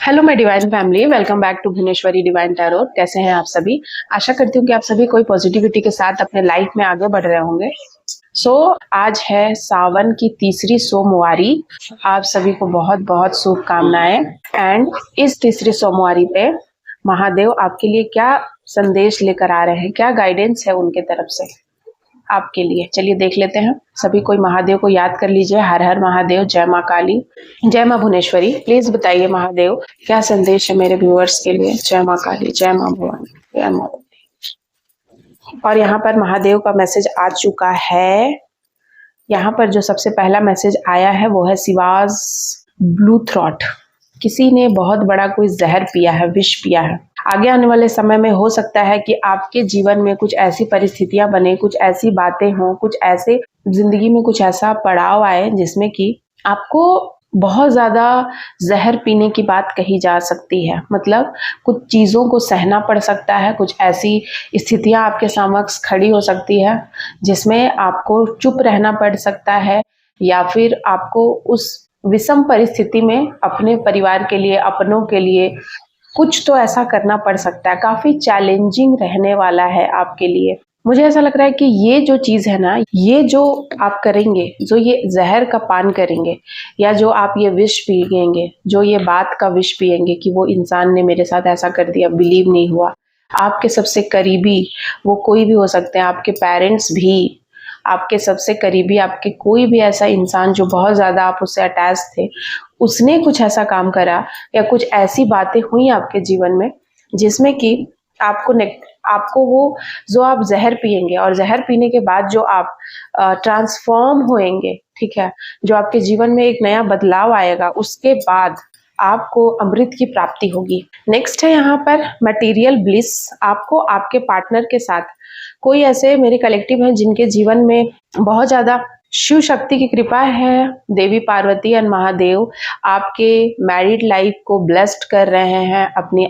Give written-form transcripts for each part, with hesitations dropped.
Hello my divine family, welcome back to Bhuvaneshwari divine tarot. कैसे हैं आप सभी? आशा करती हूँ कि आप सभी कोई पॉजिटिविटी के साथ अपने लाइफ में आगे बढ़ रहे होंगे। आज है सावन की तीसरी सोमवारी। आप सभी को बहुत बहुत शुभकामनाएं। एंड इस तीसरी सोमवारी पे महादेव आपके लिए क्या संदेश लेकर आ रहे हैं, क्या गाइडेंस है उनके तरफ से आपके लिए, चलिए देख लेते हैं। सभी कोई महादेव को याद कर लीजिए। हर हर महादेव, जय माँ काली, जय माँ भुवनेश्वरी। प्लीज बताइए महादेव क्या संदेश है मेरे व्यूअर्स के लिए। जय माँ काली, जय माँ भवानी, जय माँ। और यहाँ पर महादेव का मैसेज आ चुका है। यहाँ पर जो सबसे पहला मैसेज आया है वो है शिवाज ब्लू थ्रॉट। किसी ने बहुत बड़ा कोई जहर पिया है, विष पिया है। आगे आने वाले समय में हो सकता है कि आपके जीवन में कुछ ऐसी परिस्थितियां बने, कुछ ऐसी बातें हों, कुछ ऐसे जिंदगी में कुछ ऐसा पड़ाव आए जिसमें कि आपको बहुत ज्यादा जहर पीने की बात कही जा सकती है। मतलब कुछ चीजों को सहना पड़ सकता है, कुछ ऐसी स्थितियां आपके समक्ष खड़ी हो सकती है जिसमें आपको चुप रहना पड़ सकता है, या फिर आपको उस विषम परिस्थिति में अपने परिवार के लिए, अपनों के लिए कुछ तो ऐसा करना पड़ सकता है। काफी चैलेंजिंग रहने वाला है आपके लिए। मुझे ऐसा लग रहा है कि ये जो चीज है ना, ये जो आप करेंगे, जो ये जहर का पान करेंगे, या जो आप ये विष पिएंगे, जो ये बात का विष पिएंगे कि वो इंसान ने मेरे साथ ऐसा कर दिया, बिलीव नहीं हुआ। आपके सबसे करीबी, वो कोई भी हो सकते हैं, आपके पेरेंट्स भी, आपके सबसे करीबी, आपके कोई भी ऐसा इंसान जो बहुत ज्यादा आप उससे अटैच थे, उसने कुछ ऐसा काम करा या कुछ ऐसी बातें हुई आपके जीवन में जिसमें कि आपको वो जो आप जहर पिएंगे और जहर पीने के बाद जो आप ट्रांसफॉर्म होएंगे, ठीक है, जो आपके जीवन में एक नया बदलाव आएगा, उसके बाद आपको अमृत की प्राप्ति होगी। नेक्स्ट है यहाँ पर मटेरियल ब्लिस। आपको आपके पार्टनर के साथ कोई ऐसे मेरे कलेक्टिव हैं जिनके जीवन में बहुत ज्यादा शिव शक्ति की कृपा है, देवी पार्वती और महादेव आपके मैरिड लाइफ को ब्लेस्ड कर रहे हैं,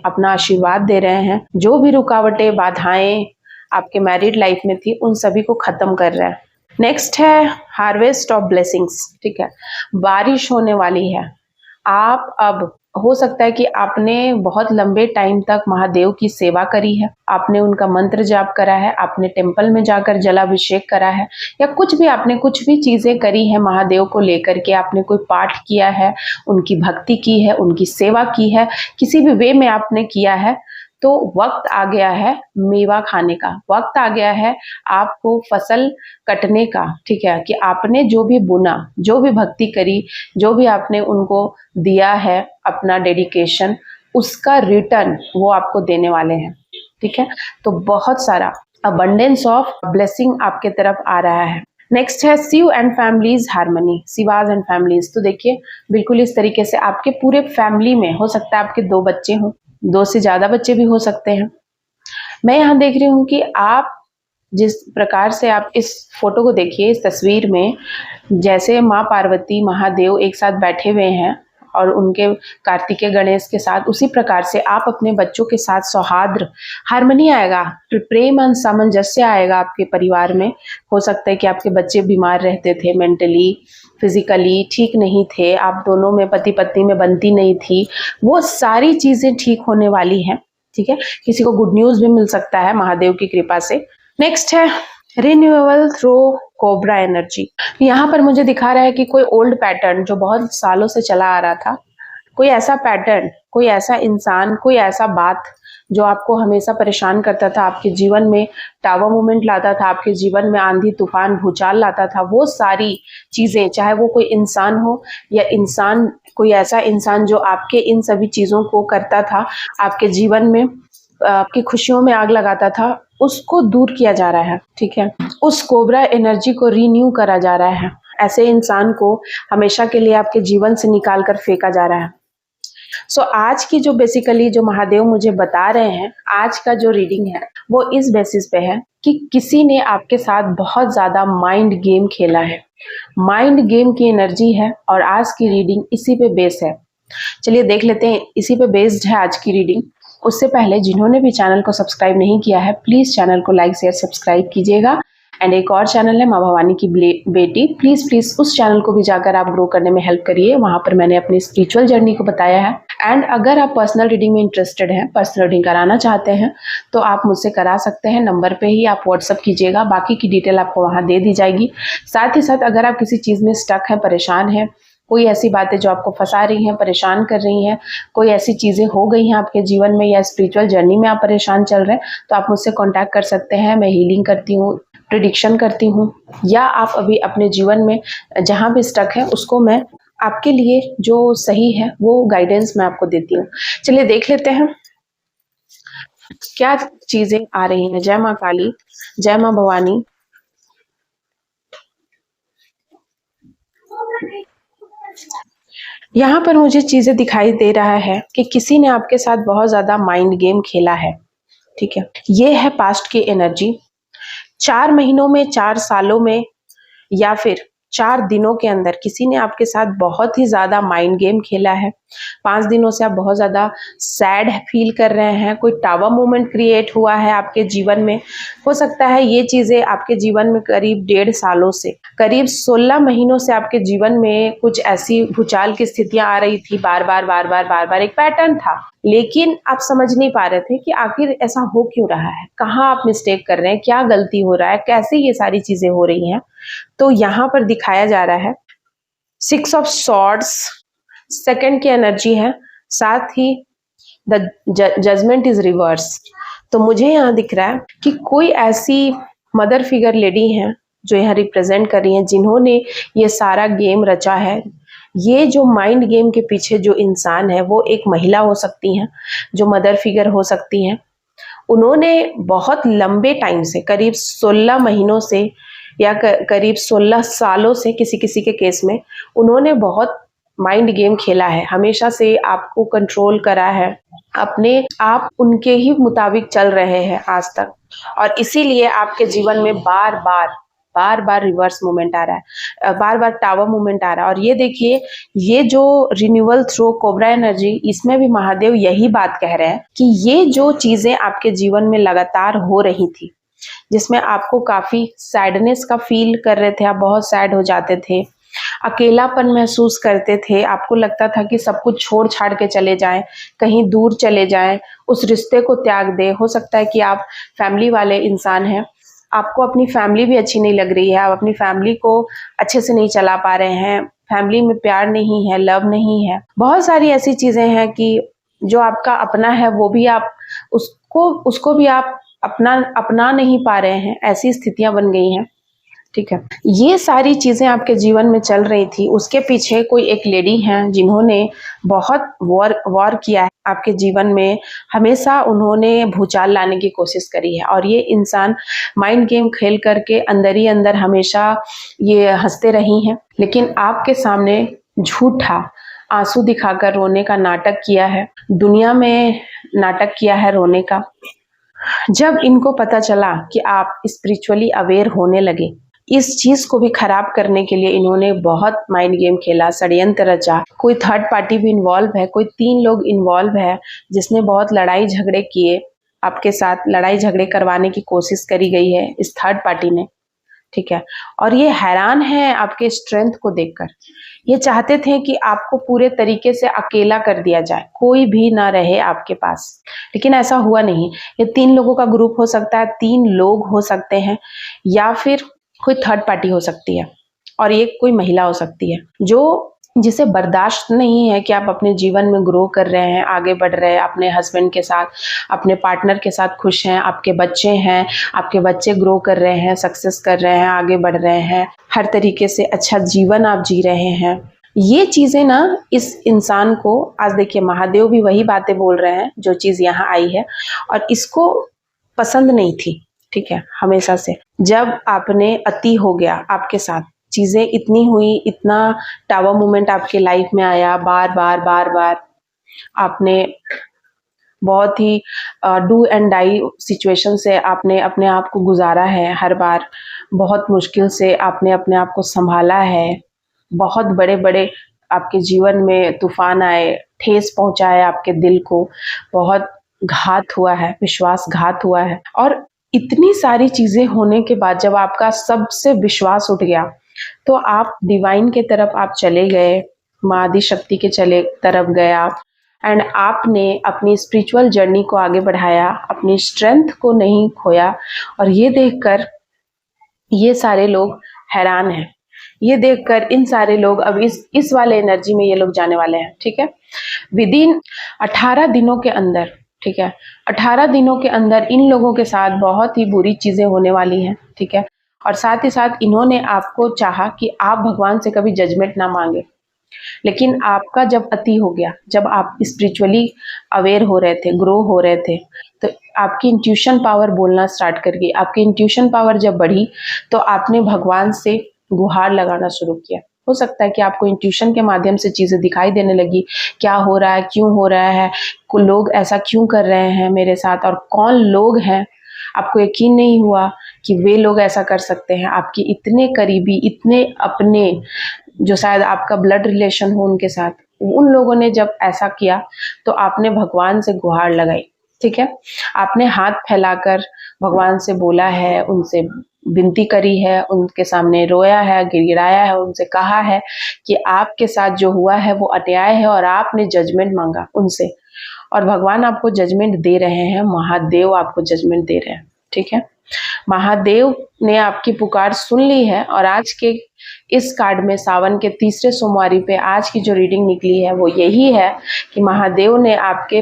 अपना आशीर्वाद दे रहे हैं। जो भी रुकावटें, बाधाएं आपके मैरिड लाइफ में थी, उन सभी को खत्म कर रहे हैं। नेक्स्ट है हार्वेस्ट ऑफ ब्लेसिंग्स। ठीक है, बारिश होने वाली है। आप अब हो सकता है कि आपने बहुत लंबे टाइम तक महादेव की सेवा करी है, आपने उनका मंत्र जाप करा है, आपने टेम्पल में जाकर जलाभिषेक करा है, या कुछ भी चीजें करी है महादेव को लेकर के। आपने कोई पाठ किया है, उनकी भक्ति की है, उनकी सेवा की है, किसी भी वे में आपने किया है। तो वक्त आ गया है मेवा खाने का, वक्त आ गया है आपको फसल कटने का। ठीक है, कि आपने जो भी बुना, जो भी भक्ति करी, जो भी आपने उनको दिया है अपना डेडिकेशन, उसका रिटर्न वो आपको देने वाले हैं। ठीक है, तो बहुत सारा अबंडेंस ऑफ ब्लेसिंग आपके तरफ आ रहा है। नेक्स्ट है शिव एंड फैमिलीज हार्मनी, शिवाज एंड फैमिलीज। तो देखिए बिल्कुल इस तरीके से आपके पूरे फैमिली में हो सकता है आपके 2 बच्चे हों, 2 से ज्यादा बच्चे भी हो सकते हैं। मैं यहाँ देख रही हूँ कि आप जिस प्रकार से आप इस फोटो को देखिए, इस तस्वीर में जैसे माँ पार्वती महादेव एक साथ बैठे हुए हैं और उनके कार्तिकेय गणेश के साथ, उसी प्रकार से आप अपने बच्चों के साथ सौहार्द, हार्मनी आएगा, प्रेम और सामंजस्य आएगा आपके परिवार में। हो सकता है कि आपके बच्चे बीमार रहते थे, मेंटली फिजिकली ठीक नहीं थे, आप दोनों में पति पत्नी में बनती नहीं थी, वो सारी चीजें ठीक होने वाली हैं। ठीक है, किसी को गुड न्यूज भी मिल सकता है महादेव की कृपा से। नेक्स्ट है रिन्यूएबल थ्रू कोबरा एनर्जी। यहाँ पर मुझे दिखा रहा है कि कोई ओल्ड पैटर्न जो बहुत सालों से चला आ रहा था, कोई ऐसा पैटर्न, कोई ऐसा इंसान, कोई ऐसा बात जो आपको हमेशा परेशान करता था, आपके जीवन में टावर मूवमेंट लाता था, आपके जीवन में आंधी तूफान भूचाल लाता था, वो सारी चीजें, चाहे वो कोई इंसान हो या कोई ऐसा इंसान जो आपके इन सभी चीजों को करता था, आपके जीवन में आपकी खुशियों में आग लगाता था, उसको दूर किया जा रहा है। ठीक है, उस कोबरा एनर्जी को रीन्यू करा जा रहा है। ऐसे इंसान को हमेशा के लिए आपके जीवन से निकाल कर फेंका जा रहा है। आज की जो बेसिकली जो महादेव मुझे बता रहे हैं, आज का जो रीडिंग है वो इस बेसिस पे है कि किसी ने आपके साथ बहुत ज्यादा माइंड गेम खेला है, माइंड गेम की एनर्जी है, और आज की रीडिंग इसी पे बेस है। चलिए देख लेते हैं, इसी पे बेस्ड है आज की रीडिंग। उससे पहले जिन्होंने भी चैनल को सब्सक्राइब नहीं किया है, प्लीज चैनल को लाइक शेयर सब्सक्राइब कीजिएगा। एंड एक और चैनल है माँ भवानी की बेटी, प्लीज उस चैनल को भी जाकर आप ग्रो करने में हेल्प करिए। वहां पर मैंने अपनी स्पिरिचुअल जर्नी को बताया है। एंड अगर आप पर्सनल रीडिंग में इंटरेस्टेड हैं, पर्सनल रीडिंग कराना चाहते हैं, तो आप मुझसे करा सकते हैं। नंबर पे ही आप व्हाट्सअप कीजिएगा, बाकी की डिटेल आपको वहाँ दे दी जाएगी। साथ ही साथ अगर आप किसी चीज़ में स्टक हैं, परेशान हैं, कोई ऐसी बातें जो आपको फंसा रही हैं, परेशान कर रही हैं, कोई ऐसी चीज़ें हो गई हैं आपके जीवन में या स्पिरिचुअल जर्नी में आप परेशान चल रहे हैं, तो आप मुझसे कॉन्टैक्ट कर सकते हैं। मैं हीलिंग करती हूँ, प्रिडिक्शन करती हूँ, या आप अभी अपने जीवन में जहाँ भी स्टक है उसको मैं आपके लिए जो सही है वो गाइडेंस मैं आपको देती हूँ। चलिए देख लेते हैं क्या चीजें आ रही हैं। जय माँ काली, जय माँ भवानी। यहाँ पर मुझे चीजें दिखाई दे रहा है कि किसी ने आपके साथ बहुत ज्यादा माइंड गेम खेला है। ठीक है, ये है पास्ट की एनर्जी। 4 महीनों में, 4 सालों में, या फिर 4 दिनों के अंदर किसी ने आपके साथ बहुत ही ज़्यादा माइंड गेम खेला है। 5 दिनों से आप बहुत ज़्यादा सैड फील कर रहे हैं, कोई टावर मोमेंट क्रिएट हुआ है आपके जीवन में। हो सकता है ये चीज़ें आपके जीवन में करीब 1.5 सालों से, करीब 16 महीनों से आपके जीवन में कुछ ऐसी भूचाल की स्थितियां आ रही थी, बार बार बार बार बार बार, एक पैटर्न था, लेकिन आप समझ नहीं पा रहे थे कि आखिर ऐसा हो क्यों रहा है, कहाँ आप मिस्टेक कर रहे हैं, क्या गलती हो रहा है, कैसे ये सारी चीजें हो रही हैं। तो यहाँ पर दिखाया जा रहा है 6 ऑफ सॉर्ड्स, सेकंड की एनर्जी है, साथ ही द जजमेंट इज रिवर्स। तो मुझे यहाँ दिख रहा है कि कोई ऐसी मदर फिगर लेडी हैं जो यहाँ रिप्रेजेंट कर रही हैं, जिन्होंने ये सारा गेम रचा है। ये जो माइंड गेम के पीछे जो इंसान है वो एक महिला हो सकती हैं, जो मदर फिगर हो सकती हैं। उन्होंने बहुत लंबे टाइम से, करीब 16 महीनों से या करीब 16 सालों से, किसी किसी के केस में उन्होंने बहुत माइंड गेम खेला है, हमेशा से आपको कंट्रोल करा है, अपने आप उनके ही मुताबिक चल रहे हैं आज तक, और इसीलिए आपके जीवन में बार बार रिवर्स मूवमेंट आ रहा है, बार बार टावर मूवमेंट आ रहा है। और ये देखिए, ये जो रिन्यूअल थ्रू कोबरा एनर्जी, इसमें भी महादेव यही बात कह रहे हैं कि ये जो चीजें आपके जीवन में लगातार हो रही थी, जिसमें आपको काफी सैडनेस का फील कर रहे थे, आप बहुत सैड हो जाते थे, अकेलापन महसूस करते थे, आपको लगता था कि सब कुछ छोड़ छाड़ के चले जाएं, कहीं दूर चले जाएं, उस रिश्ते को त्याग दे। हो सकता है कि आप फैमिली वाले इंसान हैं, आपको अपनी फैमिली भी अच्छी नहीं लग रही है, आप अपनी फैमिली को अच्छे से नहीं चला पा रहे हैं, फैमिली में प्यार नहीं है, लव नहीं है, बहुत सारी ऐसी चीजें हैं कि जो आपका अपना है वो भी आप उसको भी आप अपना नहीं पा रहे हैं, ऐसी स्थितियां बन गई हैं। ठीक है, ये सारी चीजें आपके जीवन में चल रही थी, उसके पीछे कोई एक लेडी हैं जिन्होंने बहुत वॉर किया है आपके जीवन में, हमेशा उन्होंने भूचाल लाने की कोशिश करी है, और ये इंसान माइंड गेम खेल करके अंदर ही अंदर हमेशा ये हंसते रही हैं, लेकिन आपके सामने झूठा आंसू दिखाकर रोने का नाटक किया है, दुनिया में नाटक किया है रोने का। जब इनको पता चला कि आप स्पिरिचुअली अवेयर होने लगे, इस चीज को भी खराब करने के लिए इन्होंने बहुत माइंड गेम खेला, षड्यंत्र रचा, कोई थर्ड पार्टी भी इन्वॉल्व है, कोई 3 लोग इन्वॉल्व है, जिसने बहुत लड़ाई झगड़े किए आपके साथ, लड़ाई झगड़े करवाने की कोशिश करी गई है इस थर्ड पार्टी ने। ठीक है, और ये हैरान है आपके स्ट्रेंथ को देखकर, ये चाहते थे कि आपको पूरे तरीके से अकेला कर दिया जाए, कोई भी ना रहे आपके पास, लेकिन ऐसा हुआ नहीं। ये 3 लोगों का ग्रुप हो सकता है, 3 लोग हो सकते हैं, या फिर कोई थर्ड पार्टी हो सकती है, और ये कोई महिला हो सकती है जो जिसे बर्दाश्त नहीं है कि आप अपने जीवन में ग्रो कर रहे हैं, आगे बढ़ रहे हैं, अपने हस्बैंड के साथ, अपने पार्टनर के साथ खुश हैं, आपके बच्चे हैं, आपके बच्चे ग्रो कर रहे हैं, सक्सेस कर रहे हैं, आगे बढ़ रहे हैं, हर तरीके से अच्छा जीवन आप जी रहे हैं। ये चीजें ना इस इंसान को, आज देखिए महादेव भी वही बातें बोल रहे हैं जो चीज यहाँ आई है, और इसको पसंद नहीं थी। ठीक है, हमेशा से जब आपने अति हो गया, आपके साथ चीजें इतनी हुई, इतना टावर मोमेंट आपके लाइफ में आया, बार बार आपने बहुत ही डू एंड डाई सिचुएशन से आपने अपने आप को गुजारा है, हर बार बहुत मुश्किल से आपने अपने आप को संभाला है, बहुत बड़े बड़े आपके जीवन में तूफान आए, ठेस पहुंचाए आपके दिल को, बहुत घात हुआ है, विश्वासघात हुआ है, और इतनी सारी चीजें होने के बाद जब आपका सबसे विश्वास उठ गया, तो आप डिवाइन के तरफ आप चले गए, माँ आदि शक्ति के तरफ गए आप, एंड आपने अपनी स्पिरिचुअल जर्नी को आगे बढ़ाया, अपनी स्ट्रेंथ को नहीं खोया। और ये देखकर ये सारे लोग हैरान हैं। ये देखकर इन सारे लोग अब इस वाले एनर्जी में ये लोग जाने वाले हैं। ठीक है, विदिन 18 दिनों के अंदर, ठीक है, 18 दिनों के अंदर इन लोगों के साथ बहुत ही बुरी चीजें होने वाली हैं। ठीक है, और साथ ही साथ इन्होंने आपको चाहा कि आप भगवान से कभी जजमेंट ना मांगे, लेकिन आपका जब अति हो गया, जब आप स्पिरिचुअली अवेयर हो रहे थे, ग्रो हो रहे थे, तो आपकी इंट्यूशन पावर बोलना स्टार्ट कर गई। आपकी इंट्यूशन पावर जब बढ़ी तो आपने भगवान से गुहार लगाना शुरू किया। हो सकता है कि आपको इंट्यूशन के माध्यम से चीजें दिखाई देने लगी, क्या हो रहा है, क्यों हो रहा है, लोग ऐसा क्यों कर रहे हैं मेरे साथ, और कौन लोग हैं। आपको यकीन नहीं हुआ कि वे लोग ऐसा कर सकते हैं, आपकी इतने करीबी, इतने अपने, जो शायद आपका ब्लड रिलेशन हो उनके साथ, उन लोगों ने जब ऐसा किया तो आपने भगवान से गुहार लगाई। ठीक है, आपने हाथ फैलाकर भगवान से बोला है, उनसे विनती करी है, उनके सामने रोया है, गिड़गिड़ाया है, उनसे कहा है कि आपके साथ जो हुआ है वो अन्याय है, और आपने जजमेंट मांगा उनसे, और भगवान आपको जजमेंट दे रहे हैं, महादेव आपको जजमेंट दे रहे हैं। ठीक है, महादेव ने आपकी पुकार सुन ली है, और आज के इस कार्ड में सावन के तीसरे सोमवारी पे आज की जो रीडिंग निकली है वो यही है कि महादेव ने आपकी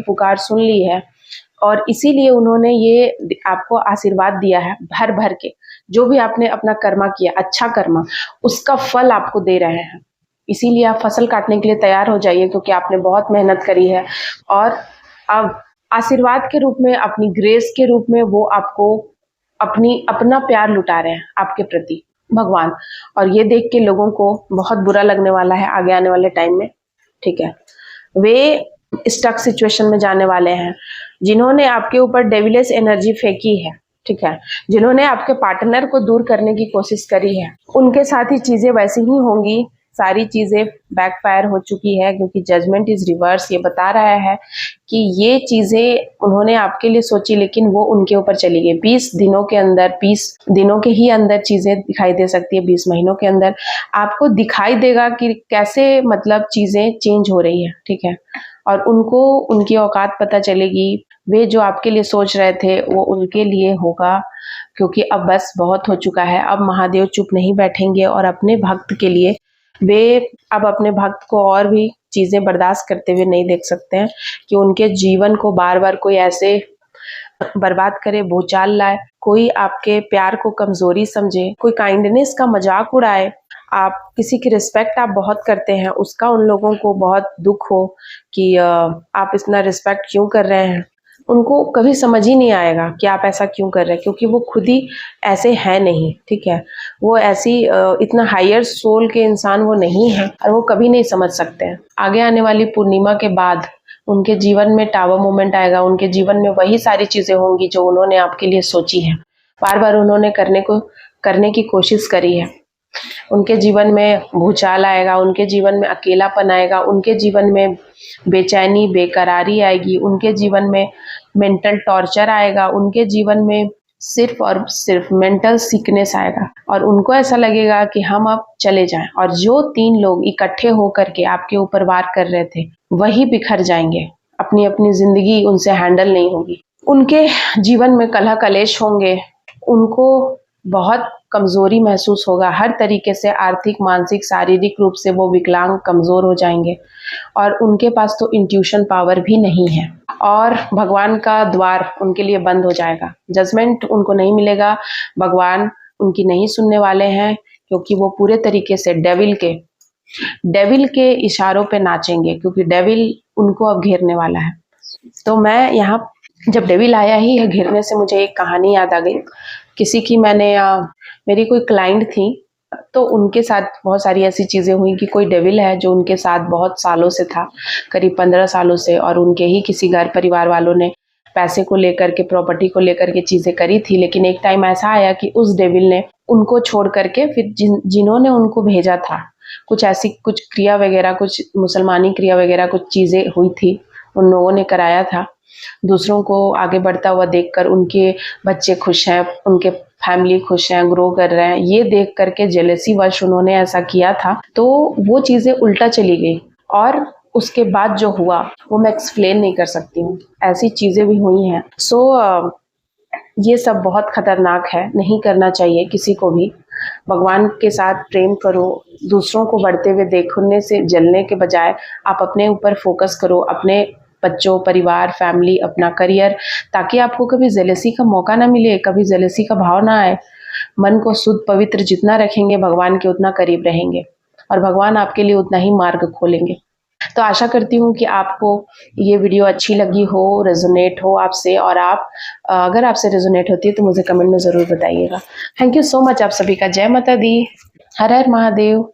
पुकार सुन ली है, और इसीलिए उन्होंने ये आपको आशीर्वाद दिया है भर भर के। जो भी आपने अपना कर्मा किया, अच्छा कर्मा, उसका फल आपको दे रहे हैं। इसीलिए आप फसल काटने के लिए तैयार हो जाइए, क्योंकि आपने बहुत मेहनत करी है, और अब आशीर्वाद के रूप में, अपनी ग्रेस के रूप में वो आपको अपना प्यार लुटा रहे हैं आपके प्रति भगवान। और ये देख के लोगों को बहुत बुरा लगने वाला है आगे आने वाले टाइम में। ठीक है, वे स्टक सिचुएशन में जाने वाले हैं जिन्होंने आपके ऊपर डेविलियस एनर्जी फेंकी है। ठीक है, जिन्होंने आपके पार्टनर को दूर करने की कोशिश करी है, उनके साथ ही चीजें वैसी ही होंगी। सारी चीजें बैकफायर हो चुकी है, क्योंकि जजमेंट इज रिवर्स। ये बता रहा है कि ये चीजें उन्होंने आपके लिए सोची, लेकिन वो उनके ऊपर चली गई। 20 दिनों के अंदर, 20 दिनों के ही अंदर चीजें दिखाई दे सकती है। 20 महीनों के अंदर आपको दिखाई देगा कि कैसे मतलब चीजें चेंज हो रही है। ठीक है, और उनको उनकी औकात पता चलेगी। वे जो आपके लिए सोच रहे थे वो उनके लिए होगा, क्योंकि अब बस बहुत हो चुका है। अब महादेव चुप नहीं बैठेंगे, और अपने भक्त के लिए वे अब अपने भक्त को और भी चीजें बर्दाश्त करते हुए नहीं देख सकते हैं कि उनके जीवन को बार बार कोई ऐसे बर्बाद करे, भूचाल लाए, कोई आपके प्यार को कमजोरी समझे, कोई काइंडनेस का मजाक उड़ाए। आप किसी की रिस्पेक्ट आप बहुत करते हैं, उसका उन लोगों को बहुत दुख हो कि आप इतना रिस्पेक्ट क्यों कर रहे हैं। उनको कभी समझ ही नहीं आएगा कि आप ऐसा क्यों कर रहे हैं, क्योंकि वो खुद ही ऐसे हैं नहीं। ठीक है, वो ऐसी इतना हायर सोल के इंसान वो नहीं है, और वो कभी नहीं समझ सकते हैं। आगे आने वाली पूर्णिमा के बाद उनके जीवन में टावर मोमेंट आएगा। उनके जीवन में वही सारी चीजें होंगी जो उन्होंने आपके लिए सोची है, बार बार उन्होंने करने की कोशिश करी है। उनके जीवन में भूचाल आएगा, उनके जीवन में अकेलापन आएगा, उनके जीवन में बेचैनी, बेकरारी आएगी, उनके जीवन में मेंटल टॉर्चर आएगा, उनके जीवन में सिर्फ और सिर्फ मेंटल सिकनेस आएगा, और उनको ऐसा लगेगा कि हम अब चले जाएं। और जो 3 लोग इकट्ठे होकर के आपके ऊपर वार कर रहे थे वही बिखर जाएंगे। अपनी अपनी जिंदगी उनसे हैंडल नहीं होगी। उनके जीवन में कलह कलेश होंगे, उनको बहुत कमजोरी महसूस होगा हर तरीके से, आर्थिक, मानसिक, शारीरिक रूप से वो विकलांग, कमजोर हो जाएंगे, और उनके पास तो इंट्यूशन पावर भी नहीं है, और भगवान का द्वार उनके लिए बंद हो जाएगा। जजमेंट उनको नहीं मिलेगा, भगवान उनकी नहीं सुनने वाले हैं, क्योंकि वो पूरे तरीके से डेविल के इशारों पे नाचेंगे, क्योंकि डेविल उनको अब घेरने वाला है। तो मैं यहाँ जब डेविल आया ही है घेरने से, मुझे एक कहानी याद आ गई किसी की। मेरी कोई क्लाइंट थी, तो उनके साथ बहुत सारी ऐसी चीजें हुई कि कोई डेविल है जो उनके साथ बहुत सालों से था, करीब 15 सालों से, और उनके ही किसी घर परिवार वालों ने पैसे को लेकर के, प्रॉपर्टी को लेकर के चीजें करी थी। लेकिन एक टाइम ऐसा आया कि उस डेविल ने उनको छोड़ करके फिर जिन्होंने उनको भेजा था, कुछ क्रिया वगैरह, कुछ मुसलमानी क्रिया वगैरह, कुछ चीजें हुई थी, उन लोगों ने कराया था। दूसरों को आगे बढ़ता हुआ देखकर उनके बच्चे खुश हैं, उनके फैमिली खुश हैं, ग्रो कर रहे हैं, ये देख करके जेलेसी वश उन्होंने ऐसा किया था। तो वो चीजें उल्टा चली गई, और उसके बाद जो हुआ वो मैं एक्सप्लेन नहीं कर सकती हूँ, ऐसी चीज़ें भी हुई हैं। ये सब बहुत खतरनाक है, नहीं करना चाहिए किसी को भी। भगवान के साथ प्रेम करो, दूसरों को बढ़ते हुए देखने से जलने के बजाय आप अपने ऊपर फोकस करो, अपने बच्चों, परिवार, फैमिली, अपना करियर, ताकि आपको कभी जेलसी का मौका ना मिले, कभी जेलसी का भाव ना आए। मन को शुद्ध पवित्र जितना रखेंगे भगवान के उतना करीब रहेंगे और भगवान आपके लिए उतना ही मार्ग खोलेंगे। तो आशा करती हूँ कि आपको ये वीडियो अच्छी लगी हो, रेजोनेट हो आपसे, और अगर आपसे रेजोनेट होती है तो मुझे कमेंट में ज़रूर बताइएगा। थैंक यू सो मच आप सभी का। जय माता दी, हर हर महादेव।